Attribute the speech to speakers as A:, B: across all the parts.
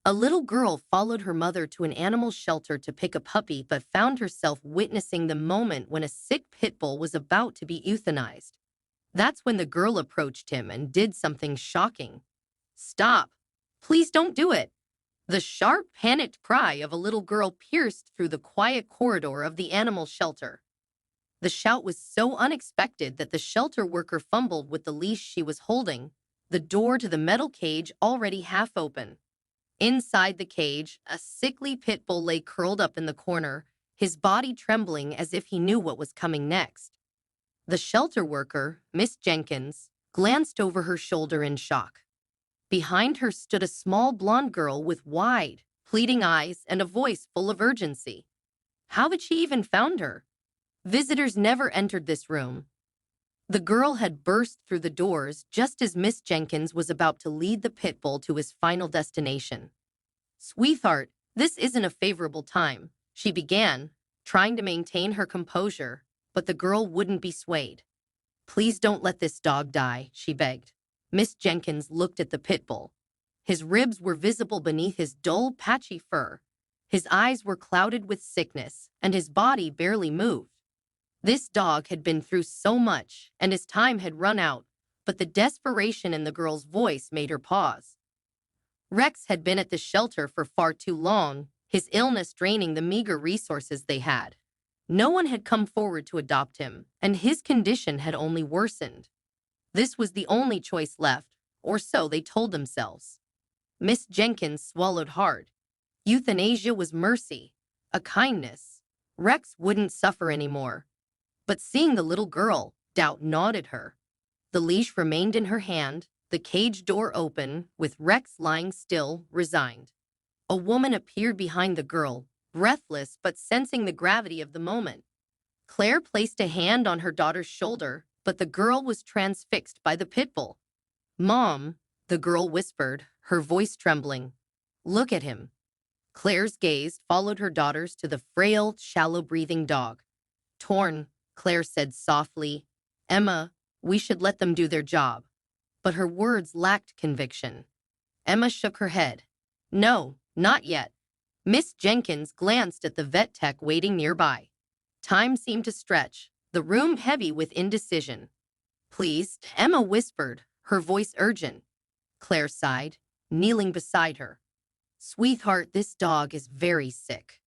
A: A little girl followed her mother to an animal shelter to pick a puppy but found herself witnessing the moment when a sick pit bull was about to be euthanized. That's when the girl approached him and did something shocking. "Stop! Please don't do it!" The sharp, panicked cry of a little girl pierced through the quiet corridor of the animal shelter. The shout was so unexpected that the shelter worker fumbled with the leash she was holding, the door to the metal cage already half open. Inside the cage, a sickly pit bull lay curled up in the corner, his body trembling as if he knew what was coming next. The shelter worker, Miss Jenkins, glanced over her shoulder in shock. Behind her stood a small blonde girl with wide, pleading eyes and a voice full of urgency. How had she even found her? Visitors never entered this room. The girl had burst through the doors just as Miss Jenkins was about to lead the pit bull to his final destination. "Sweetheart, this isn't a favorable time," she began, trying to maintain her composure, but the girl wouldn't be swayed. "Please don't let this dog die," she begged. Miss Jenkins looked at the pit bull. His ribs were visible beneath his dull, patchy fur. His eyes were clouded with sickness, and his body barely moved. This dog had been through so much, and his time had run out, but the desperation in the girl's voice made her pause. Rex had been at the shelter for far too long, his illness draining the meager resources they had. No one had come forward to adopt him, and his condition had only worsened. This was the only choice left, or so they told themselves. Miss Jenkins swallowed hard. Euthanasia was mercy, a kindness. Rex wouldn't suffer anymore. But seeing the little girl, doubt gnawed at her. The leash remained in her hand, the cage door open, with Rex lying still, resigned. A woman appeared behind the girl, breathless but sensing the gravity of the moment. Claire placed a hand on her daughter's shoulder, but the girl was transfixed by the pit bull. "Mom," the girl whispered, her voice trembling. "Look at him." Claire's gaze followed her daughter's to the frail, shallow-breathing dog. "Torn," Claire said softly. "Emma, we should let them do their job." But her words lacked conviction. Emma shook her head. "No, not yet." Miss Jenkins glanced at the vet tech waiting nearby. Time seemed to stretch, the room heavy with indecision. "Please," Emma whispered, her voice urgent. Claire sighed, kneeling beside her. "Sweetheart, this dog is very sick.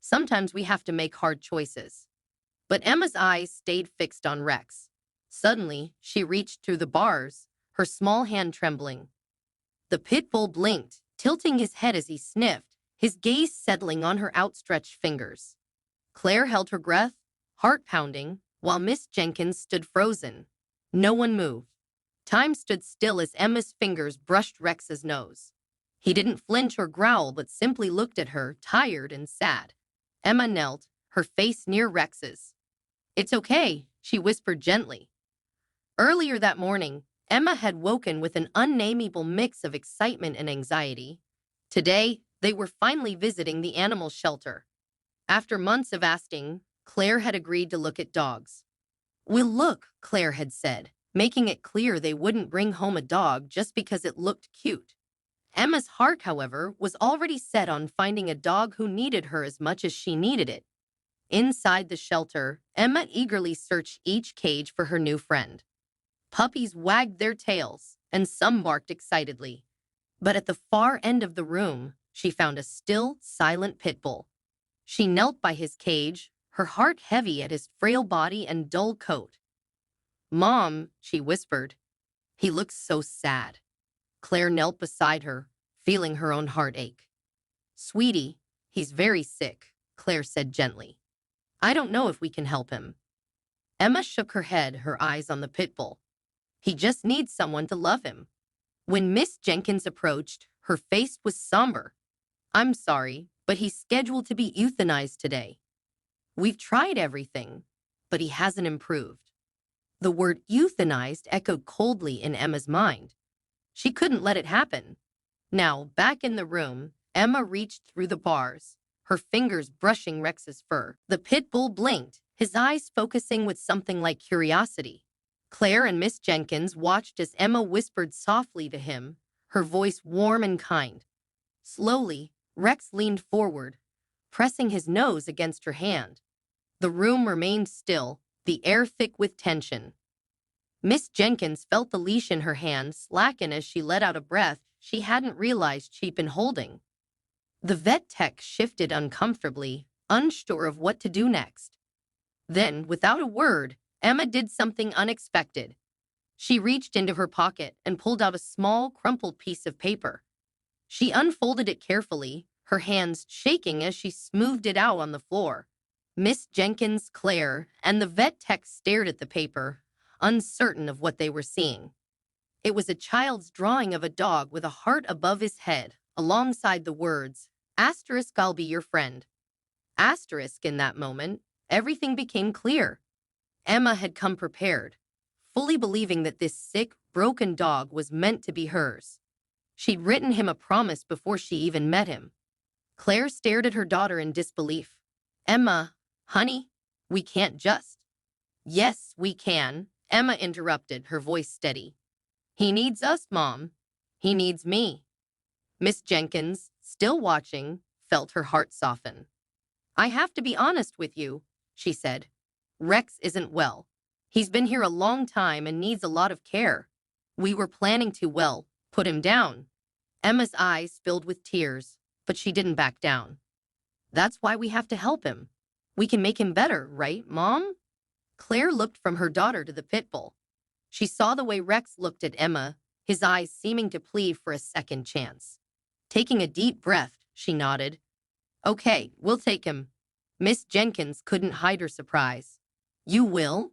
A: Sometimes we have to make hard choices." But Emma's eyes stayed fixed on Rex. Suddenly, she reached through the bars, her small hand trembling. The pit bull blinked, tilting his head as he sniffed, his gaze settling on her outstretched fingers. Claire held her breath, heart pounding, while Miss Jenkins stood frozen. No one moved. Time stood still as Emma's fingers brushed Rex's nose. He didn't flinch or growl, but simply looked at her, tired and sad. Emma knelt, her face near Rex's. "It's okay," she whispered gently. Earlier that morning, Emma had woken with an unnameable mix of excitement and anxiety. Today, they were finally visiting the animal shelter. After months of asking, Claire had agreed to look at dogs. "We'll look," Claire had said, making it clear they wouldn't bring home a dog just because it looked cute. Emma's heart, however, was already set on finding a dog who needed her as much as she needed it. Inside the shelter, Emma eagerly searched each cage for her new friend. Puppies wagged their tails, and some barked excitedly. But at the far end of the room, she found a still, silent pit bull. She knelt by his cage, her heart heavy at his frail body and dull coat. "Mom," she whispered. "He looks so sad." Claire knelt beside her, feeling her own heart ache. "Sweetie, he's very sick," Claire said gently. "I don't know if we can help him." Emma shook her head, her eyes on the pit bull. "He just needs someone to love him." When Miss Jenkins approached, her face was somber. "I'm sorry, but he's scheduled to be euthanized today. We've tried everything, but he hasn't improved." The word euthanized echoed coldly in Emma's mind. She couldn't let it happen. Now, back in the room, Emma reached through the bars, her fingers brushing Rex's fur. The pit bull blinked, his eyes focusing with something like curiosity. Claire and Miss Jenkins watched as Emma whispered softly to him, her voice warm and kind. Slowly, Rex leaned forward, pressing his nose against her hand. The room remained still, the air thick with tension. Miss Jenkins felt the leash in her hand slacken as she let out a breath she hadn't realized she'd been holding. The vet tech shifted uncomfortably, unsure of what to do next. Then, without a word, Emma did something unexpected. She reached into her pocket and pulled out a small, crumpled piece of paper. She unfolded it carefully, her hands shaking as she smoothed it out on the floor. Miss Jenkins, Claire, and the vet tech stared at the paper, uncertain of what they were seeing. It was a child's drawing of a dog with a heart above his head, alongside the words, "Asterisk, I'll be your friend." Asterisk, in that moment, everything became clear. Emma had come prepared, fully believing that this sick, broken dog was meant to be hers. She'd written him a promise before she even met him. Claire stared at her daughter in disbelief. "Emma, honey, we can't just." "Yes, we can," Emma interrupted, her voice steady. "He needs us, Mom. He needs me." Miss Jenkins, still watching, felt her heart soften. "I have to be honest with you," she said. "Rex isn't well. He's been here a long time and needs a lot of care. We were planning to, well, put him down." Emma's eyes filled with tears, but she didn't back down. "That's why we have to help him. We can make him better, right, Mom?" Claire looked from her daughter to the pit bull. She saw the way Rex looked at Emma, his eyes seeming to plead for a second chance. Taking a deep breath, she nodded. "Okay, we'll take him." Miss Jenkins couldn't hide her surprise. "You will?"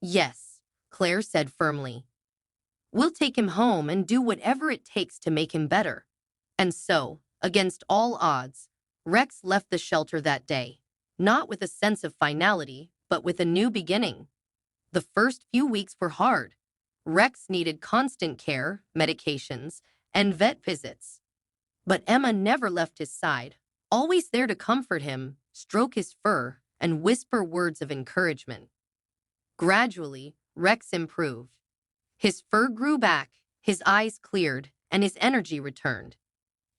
A: "Yes," Claire said firmly. "We'll take him home and do whatever it takes to make him better." And so, against all odds, Rex left the shelter that day, not with a sense of finality, but with a new beginning. The first few weeks were hard. Rex needed constant care, medications, and vet visits. But Emma never left his side, always there to comfort him, stroke his fur, and whisper words of encouragement. Gradually, Rex improved. His fur grew back, his eyes cleared, and his energy returned.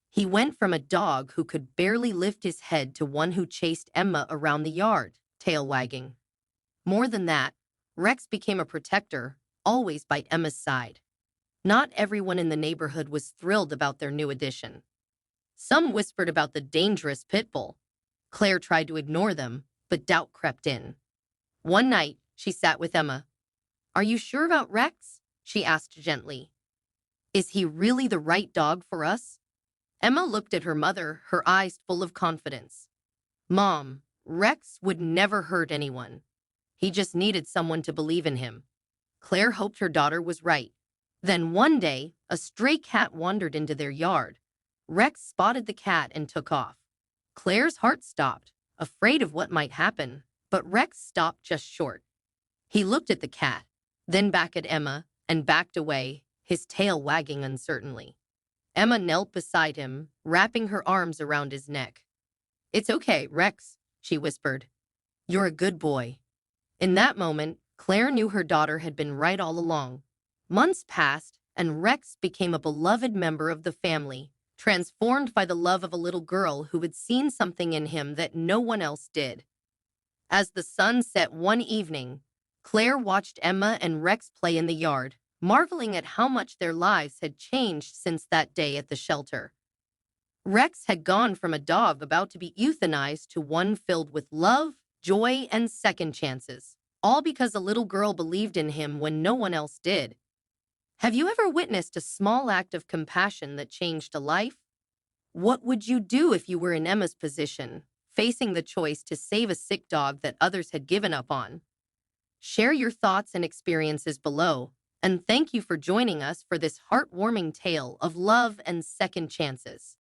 A: He went from a dog who could barely lift his head to one who chased Emma around the yard, tail wagging. More than that, Rex became a protector, always by Emma's side. Not everyone in the neighborhood was thrilled about their new addition. Some whispered about the dangerous pit bull. Claire tried to ignore them, but doubt crept in. One night, she sat with Emma. "Are you sure about Rex?" she asked gently. "Is he really the right dog for us?" Emma looked at her mother, her eyes full of confidence. "Mom, Rex would never hurt anyone. He just needed someone to believe in him." Claire hoped her daughter was right. Then one day, a stray cat wandered into their yard. Rex spotted the cat and took off. Claire's heart stopped, afraid of what might happen, but Rex stopped just short. He looked at the cat, then back at Emma, and backed away, his tail wagging uncertainly. Emma knelt beside him, wrapping her arms around his neck. "It's okay, Rex," she whispered. "You're a good boy." In that moment, Claire knew her daughter had been right all along. Months passed, and Rex became a beloved member of the family, transformed by the love of a little girl who had seen something in him that no one else did. As the sun set one evening, Claire watched Emma and Rex play in the yard, marveling at how much their lives had changed since that day at the shelter. Rex had gone from a dog about to be euthanized to one filled with love, joy, and second chances, all because a little girl believed in him when no one else did. Have you ever witnessed a small act of compassion that changed a life? What would you do if you were in Emma's position, facing the choice to save a sick dog that others had given up on? Share your thoughts and experiences below, and thank you for joining us for this heartwarming tale of love and second chances.